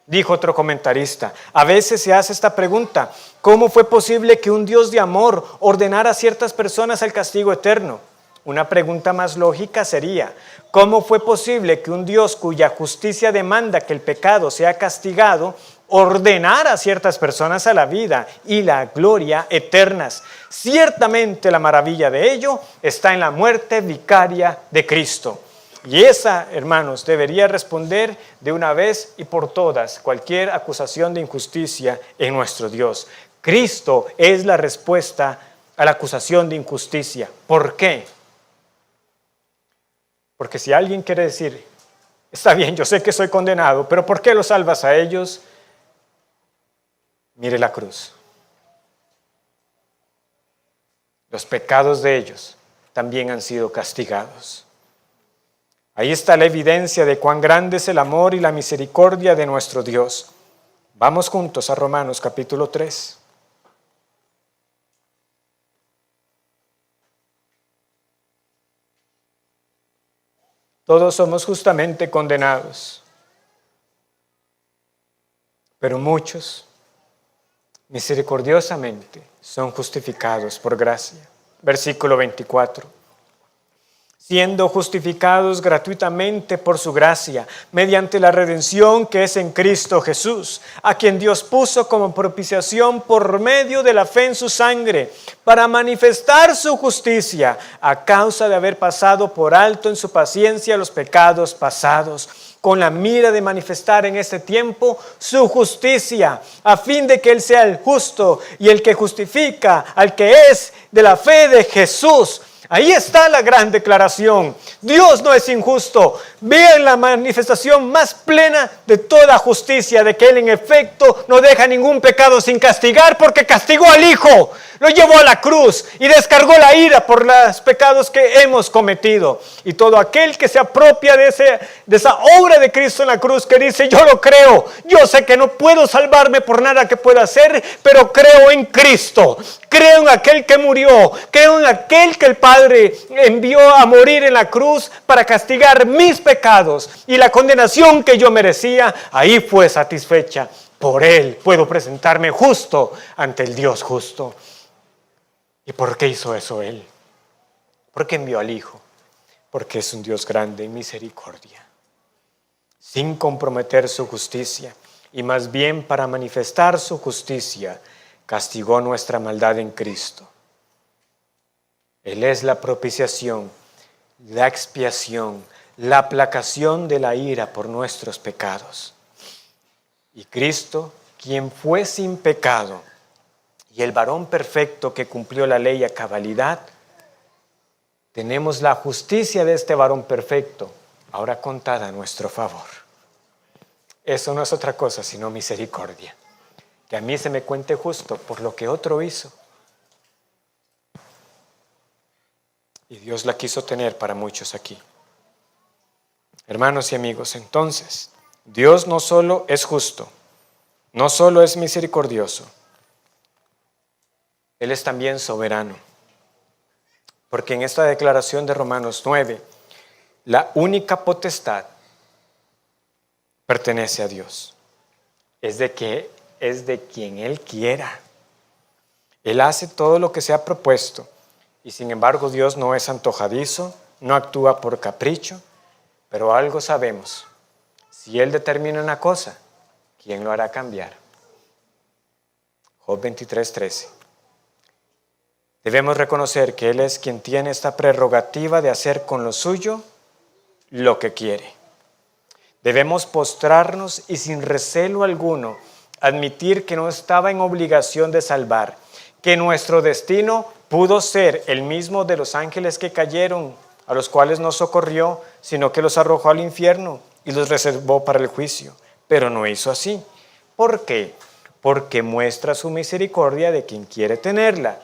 Dijo otro comentarista: a veces se hace esta pregunta: ¿cómo fue posible que un Dios de amor ordenara a ciertas personas el castigo eterno? Una pregunta más lógica sería: ¿cómo fue posible que un Dios cuya justicia demanda que el pecado sea castigado ordenara a ciertas personas a la vida y la gloria eternas? Ciertamente la maravilla de ello está en la muerte vicaria de Cristo. Y esa, hermanos, debería responder de una vez y por todas cualquier acusación de injusticia en nuestro Dios. Cristo es la respuesta a la acusación de injusticia. ¿Por qué? Porque si alguien quiere decir: está bien, yo sé que soy condenado, pero ¿por qué los salvas a ellos? Mire la cruz. Los pecados de ellos también han sido castigados. Ahí está la evidencia de cuán grande es el amor y la misericordia de nuestro Dios. Vamos juntos a Romanos capítulo 3. Todos somos justamente condenados, pero muchos misericordiosamente son justificados por gracia. Versículo 24. Siendo justificados gratuitamente por su gracia, mediante la redención que es en Cristo Jesús, a quien Dios puso como propiciación por medio de la fe en su sangre, para manifestar su justicia, a causa de haber pasado por alto en su paciencia los pecados pasados, con la mira de manifestar en este tiempo su justicia, a fin de que Él sea el justo y el que justifica al que es de la fe de Jesús. Ahí está la gran declaración. Dios no es injusto. Vean la manifestación más plena de toda justicia, de que Él en efecto no deja ningún pecado sin castigar, porque castigó al Hijo, lo llevó a la cruz y descargó la ira por los pecados que hemos cometido. Y todo aquel que se apropia de esa obra de Cristo en la cruz, que dice: yo lo creo, yo sé que no puedo salvarme por nada que pueda hacer, pero creo en Cristo, creo en aquel que murió, creo en aquel que el Padre envió a morir en la cruz para castigar mis pecados, y la condenación que yo merecía ahí fue satisfecha. Por Él puedo presentarme justo ante el Dios justo. ¿Y por qué hizo eso Él? ¿Por qué envió al Hijo? Porque es un Dios grande en misericordia, sin comprometer su justicia, y más bien para manifestar su justicia, castigó nuestra maldad en Cristo. Él es la propiciación, la expiación, la aplacación de la ira por nuestros pecados. Y Cristo, quien fue sin pecado, y el varón perfecto que cumplió la ley a cabalidad, tenemos la justicia de este varón perfecto, ahora contada a nuestro favor. Eso no es otra cosa sino misericordia. Que a mí se me cuente justo por lo que otro hizo. Y Dios la quiso tener para muchos aquí. Hermanos y amigos, entonces, Dios no solo es justo, no solo es misericordioso, Él es también soberano. Porque en esta declaración de Romanos 9, la única potestad pertenece a Dios. Es de quien Él quiera. Él hace todo lo que se ha propuesto. Y sin embargo Dios no es antojadizo, no actúa por capricho, pero algo sabemos. Si Él determina una cosa, ¿quién lo hará cambiar? Job 23:13. Debemos reconocer que Él es quien tiene esta prerrogativa de hacer con lo suyo lo que quiere. Debemos postrarnos y sin recelo alguno admitir que no estaba en obligación de salvar, que nuestro destino pudo ser el mismo de los ángeles que cayeron, a los cuales no socorrió, sino que los arrojó al infierno y los reservó para el juicio. Pero no hizo así. ¿Por qué? Porque muestra su misericordia de quien quiere tenerla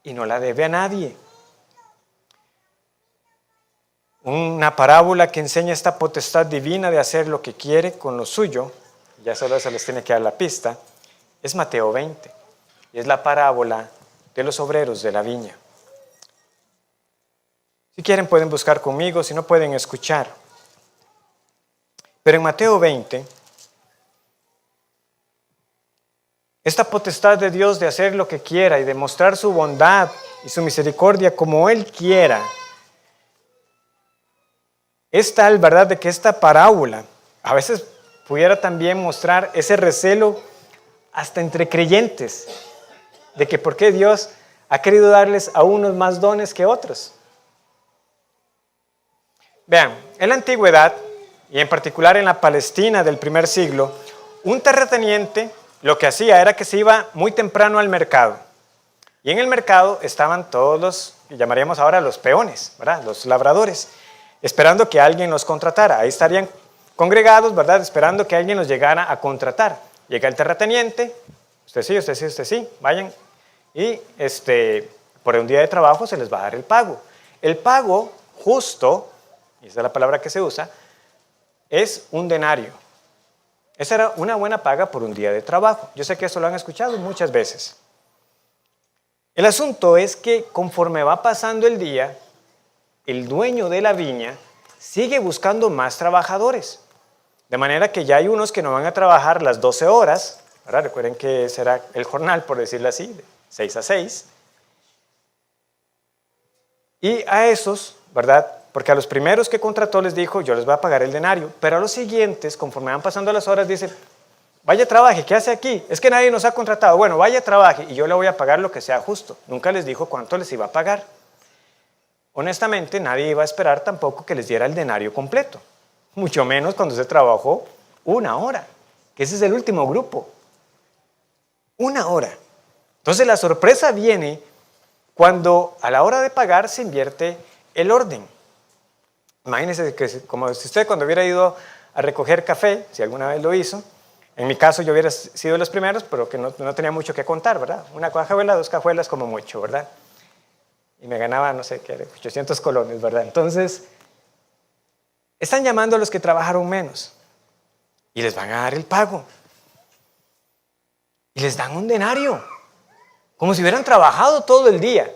y no la debe a nadie. Una parábola que enseña esta potestad divina de hacer lo que quiere con lo suyo, ya solo se les tiene que dar la pista, es Mateo 20, y es la parábola de los obreros de la viña. Si quieren pueden buscar conmigo, si no pueden escuchar. Pero en Mateo 20, esta potestad de Dios de hacer lo que quiera y de mostrar su bondad y su misericordia como Él quiera, es tal, ¿verdad?, de que esta parábola a veces pudiera también mostrar ese recelo hasta entre creyentes, de que por qué Dios ha querido darles a unos más dones que otros. Vean, en la antigüedad, y en particular en la Palestina del primer siglo, un terrateniente lo que hacía era que se iba muy temprano al mercado. Y en el mercado estaban todos los, que llamaríamos ahora los peones, ¿verdad?, los labradores, esperando que alguien los contratara. Ahí estarían congregados, ¿verdad?, esperando que alguien los llegara a contratar. Llega el terrateniente, usted sí, usted sí, usted sí, vayan, y por un día de trabajo se les va a dar el pago. El pago justo, y esa es la palabra que se usa, es un denario. Esa era una buena paga por un día de trabajo. Yo sé que eso lo han escuchado muchas veces. El asunto es que conforme va pasando el día, el dueño de la viña sigue buscando más trabajadores. De manera que ya hay unos que no van a trabajar las 12 horas, ¿verdad? Recuerden que será el jornal, por decirlo así, de 6 a 6. Y a esos, ¿verdad?, porque a los primeros que contrató les dijo, yo les voy a pagar el denario, pero a los siguientes, conforme van pasando las horas, dice, vaya trabaje, ¿qué hace aquí? Es que nadie nos ha contratado. Bueno, vaya trabaje y yo le voy a pagar lo que sea justo. Nunca les dijo cuánto les iba a pagar. Honestamente, nadie iba a esperar tampoco que les diera el denario completo, mucho menos cuando se trabajó 1 hora, que ese es el último grupo. 1 hora. Entonces la sorpresa viene cuando a la hora de pagar se invierte el orden. Imagínense que como si usted cuando hubiera ido a recoger café, si alguna vez lo hizo, en mi caso yo hubiera sido de los primeros, pero que no tenía mucho que contar, ¿verdad? 1 cajuela, 2 cajuelas como mucho, ¿verdad? Y me ganaba, no sé qué, 800 colones, ¿verdad? Entonces, están llamando a los que trabajaron menos y les van a dar el pago. Y les dan un denario, como si hubieran trabajado todo el día.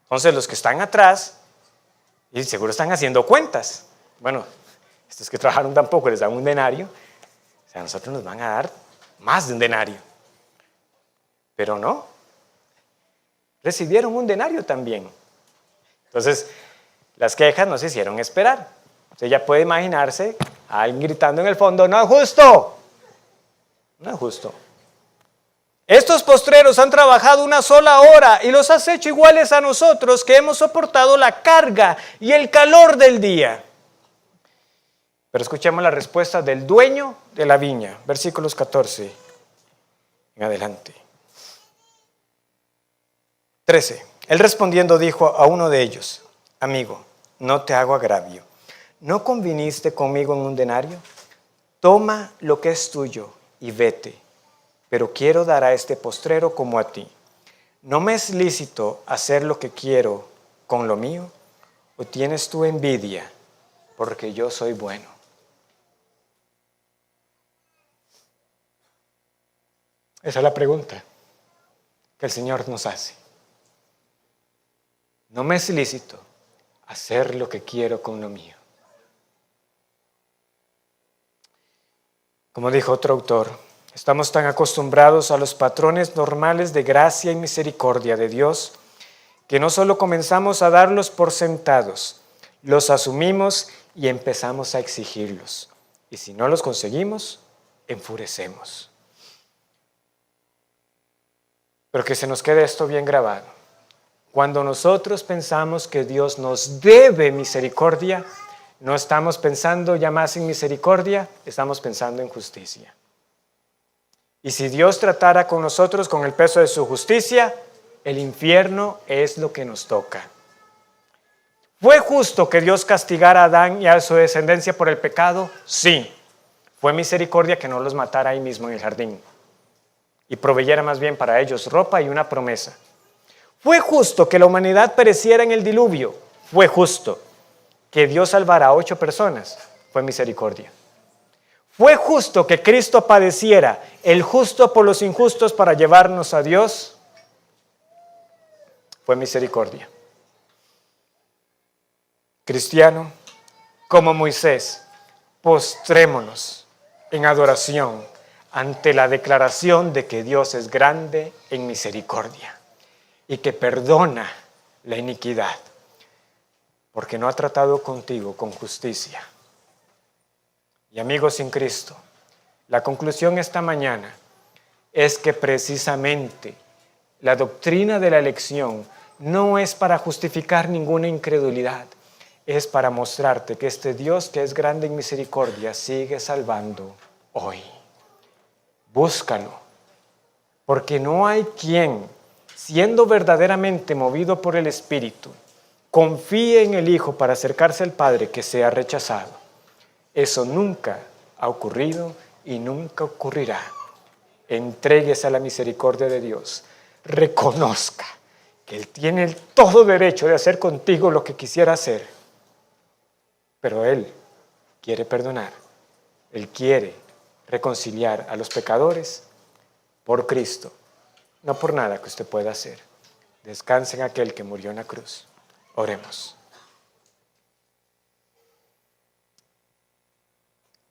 Entonces, los que están atrás, y seguro están haciendo cuentas. Bueno, estos que trabajaron tampoco les dan un denario. O sea, a nosotros nos van a dar más de un denario. Pero no. recibieron un denario también. Entonces, las quejas no se hicieron esperar. Usted ya puede imaginarse a alguien gritando en el fondo, no es justo, no es justo. Estos postreros han trabajado una sola hora y los has hecho iguales a nosotros que hemos soportado la carga y el calor del día. Pero escuchemos la respuesta del dueño de la viña, versículos 14 en adelante. 13. Él respondiendo dijo a uno de ellos, amigo, no te hago agravio. ¿No conviniste conmigo en un denario? Toma lo que es tuyo y vete. Pero quiero dar a este postrero como a ti. ¿No me es lícito hacer lo que quiero con lo mío? ¿O tienes tú envidia porque yo soy bueno? Esa es la pregunta que el Señor nos hace. ¿No me es lícito hacer lo que quiero con lo mío? Como dijo otro autor, estamos tan acostumbrados a los patrones normales de gracia y misericordia de Dios que no solo comenzamos a darlos por sentados, los asumimos y empezamos a exigirlos. Y si no los conseguimos, enfurecemos. Pero que se nos quede esto bien grabado. Cuando nosotros pensamos que Dios nos debe misericordia, no estamos pensando ya más en misericordia, estamos pensando en justicia. Y si Dios tratara con nosotros con el peso de su justicia, el infierno es lo que nos toca. ¿Fue justo que Dios castigara a Adán y a su descendencia por el pecado? Sí. Fue misericordia que no los matara ahí mismo en el jardín y proveyera más bien para ellos ropa y una promesa. ¿Fue justo que la humanidad pereciera en el diluvio? Fue justo. Que Dios salvara a 8 personas, fue misericordia. ¿Fue justo que Cristo padeciera, el justo por los injustos, para llevarnos a Dios? Fue misericordia. Cristiano, como Moisés, postrémonos en adoración ante la declaración de que Dios es grande en misericordia y que perdona la iniquidad, porque no ha tratado contigo con justicia. Y amigos en Cristo, la conclusión esta mañana es que precisamente la doctrina de la elección no es para justificar ninguna incredulidad, es para mostrarte que este Dios que es grande en misericordia sigue salvando hoy. Búscalo, porque no hay quien, siendo verdaderamente movido por el Espíritu, confíe en el Hijo para acercarse al Padre que sea rechazado. Eso nunca ha ocurrido y nunca ocurrirá. Entréguese a la misericordia de Dios. Reconozca que Él tiene el todo derecho de hacer contigo lo que quisiera hacer. Pero Él quiere perdonar. Él quiere reconciliar a los pecadores por Cristo, no por nada que usted pueda hacer. Descanse en aquel que murió en la cruz. Oremos.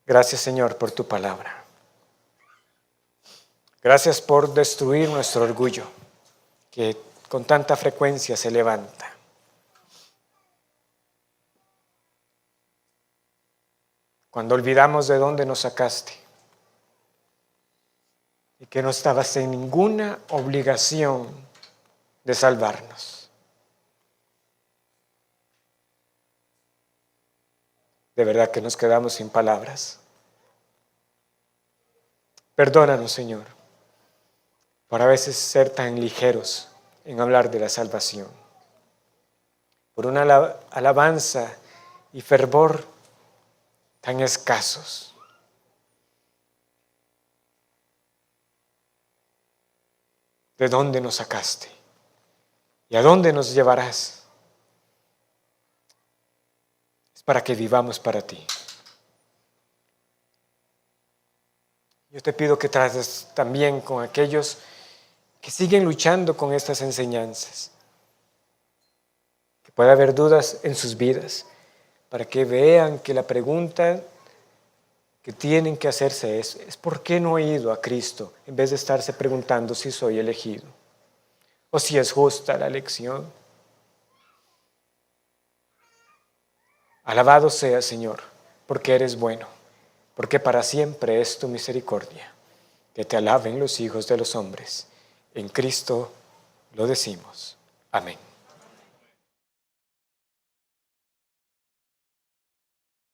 Gracias, Señor, por tu palabra. Gracias por destruir nuestro orgullo, que con tanta frecuencia se levanta. Cuando olvidamos de dónde nos sacaste y que no estabas en ninguna obligación de salvarnos. De verdad que nos quedamos sin palabras. Perdónanos, Señor, por a veces ser tan ligeros en hablar de la salvación, por una alabanza y fervor tan escasos. ¿De dónde nos sacaste? ¿Y a dónde nos llevarás? Es para que vivamos para ti. Yo te pido que trates también con aquellos que siguen luchando con estas enseñanzas, que pueda haber dudas en sus vidas, para que vean que la pregunta que tienen que hacerse es ¿por qué no he ido a Cristo? En vez de estarse preguntando si soy elegido. o si es justa la elección. Alabado sea, Señor, porque eres bueno, porque para siempre es tu misericordia. Que te alaben los hijos de los hombres. En Cristo lo decimos. Amén.